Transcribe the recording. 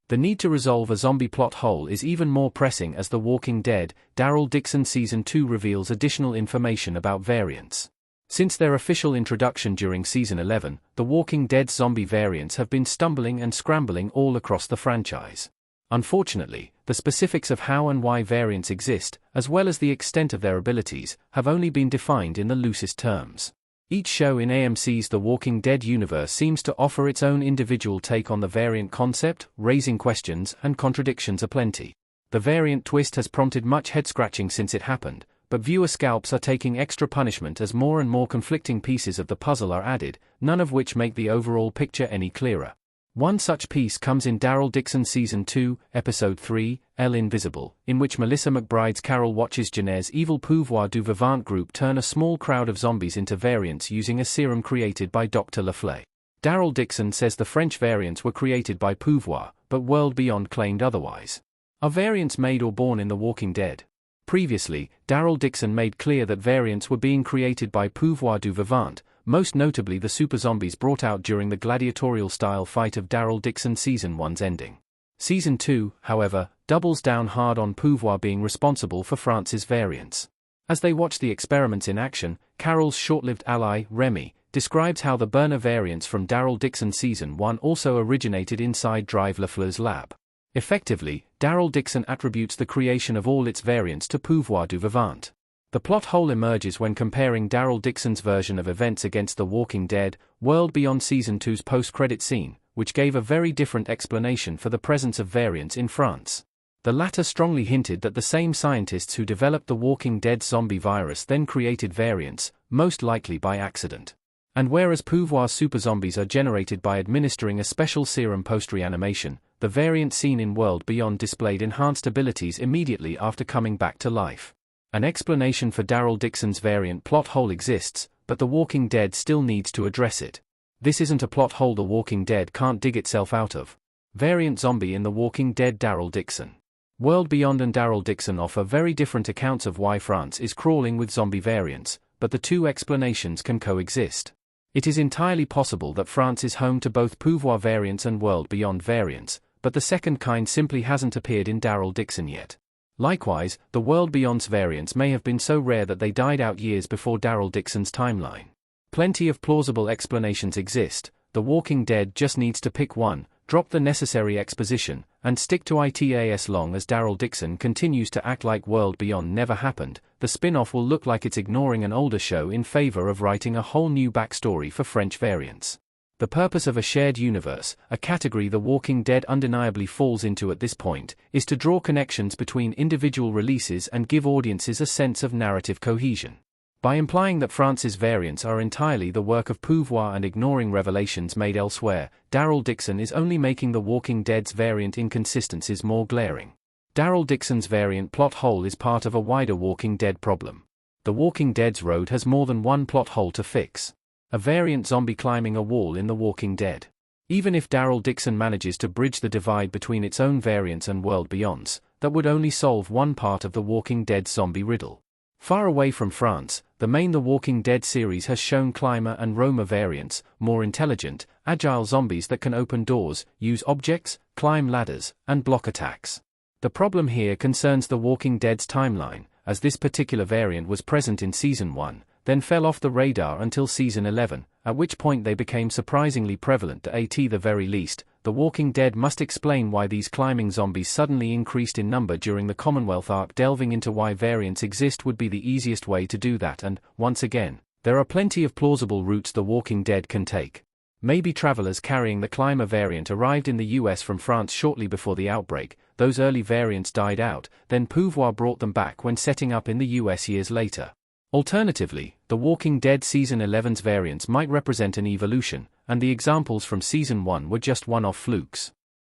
The need to resolve a zombie plot hole is even more pressing as The Walking Dead, Daryl Dixon Season 2 reveals additional information about variants. Since their official introduction during Season 11, The Walking Dead's zombie variants have been stumbling and scrambling all across the franchise. Unfortunately, the specifics of how and why variants exist, as well as the extent of their abilities, have only been defined in the loosest terms. Each show in AMC's The Walking Dead universe seems to offer its own individual take on the variant concept, raising questions and contradictions aplenty. The variant twist has prompted much head-scratching since it happened, but viewer scalps are taking extra punishment as more and more conflicting pieces of the puzzle are added, none of which make the overall picture any clearer. One such piece comes in Daryl Dixon Season 2, Episode 3, El Invisible, in which Melissa McBride's Carol watches Jenna's evil Pouvoir du Vivant group turn a small crowd of zombies into variants using a serum created by Dr. Lafleur. Daryl Dixon says the French variants were created by Pouvoir, but World Beyond claimed otherwise. Are variants made or born in The Walking Dead? Previously, Daryl Dixon made clear that variants were being created by Pouvoir du Vivant, most notably the super zombies brought out during the gladiatorial-style fight of Daryl Dixon Season 1's ending. Season 2, however, doubles down hard on Pouvoir being responsible for France's variants. As they watch the experiments in action, Carol's short-lived ally, Remy, describes how the burner variants from Daryl Dixon Season 1 also originated inside Drive Lafleur's lab. Effectively, Daryl Dixon attributes the creation of all its variants to Pouvoir du Vivant. The plot hole emerges when comparing Daryl Dixon's version of events against The Walking Dead, World Beyond Season 2's post-credit scene, which gave a very different explanation for the presence of variants in France. The latter strongly hinted that the same scientists who developed The Walking Dead's zombie virus then created variants, most likely by accident. And whereas Pouvoir's super zombies are generated by administering a special serum post-reanimation, the variant seen in World Beyond displayed enhanced abilities immediately after coming back to life. An explanation for Daryl Dixon's variant plot hole exists, but The Walking Dead still needs to address it. This isn't a plot hole The Walking Dead can't dig itself out of. Variant zombie in The Walking Dead Daryl Dixon. World Beyond and Daryl Dixon offer very different accounts of why France is crawling with zombie variants, but the two explanations can coexist. It is entirely possible that France is home to both Pouvoir variants and World Beyond variants, but the second kind simply hasn't appeared in Daryl Dixon yet. Likewise, the World Beyond's variants may have been so rare that they died out years before Daryl Dixon's timeline. Plenty of plausible explanations exist. The Walking Dead just needs to pick one, drop the necessary exposition, and stick to it. As long as Daryl Dixon continues to act like World Beyond never happened, the spin-off will look like it's ignoring an older show in favor of writing a whole new backstory for French variants. The purpose of a shared universe, a category The Walking Dead undeniably falls into at this point, is to draw connections between individual releases and give audiences a sense of narrative cohesion. By implying that France's variants are entirely the work of Pouvoir and ignoring revelations made elsewhere, Daryl Dixon is only making The Walking Dead's variant inconsistencies more glaring. Daryl Dixon's variant plot hole is part of a wider Walking Dead problem. The Walking Dead's road has more than one plot hole to fix. A variant zombie climbing a wall in The Walking Dead. Even if Daryl Dixon manages to bridge the divide between its own variants and World Beyond's, that would only solve one part of The Walking Dead zombie riddle. Far away from France, the main The Walking Dead series has shown climber and roamer variants, more intelligent, agile zombies that can open doors, use objects, climb ladders, and block attacks. The problem here concerns The Walking Dead's timeline, as this particular variant was present in Season 1, then fell off the radar until Season 11, at which point they became surprisingly prevalent. At the very least, The Walking Dead must explain why these climbing zombies suddenly increased in number during the Commonwealth arc. Delving into why variants exist would be the easiest way to do that, and, once again, there are plenty of plausible routes The Walking Dead can take. Maybe travelers carrying the climber variant arrived in the US from France shortly before the outbreak, those early variants died out, then Pouvoir brought them back when setting up in the US years later. Alternatively, The Walking Dead Season 11's variants might represent an evolution, and the examples from Season 1 were just one-off flukes.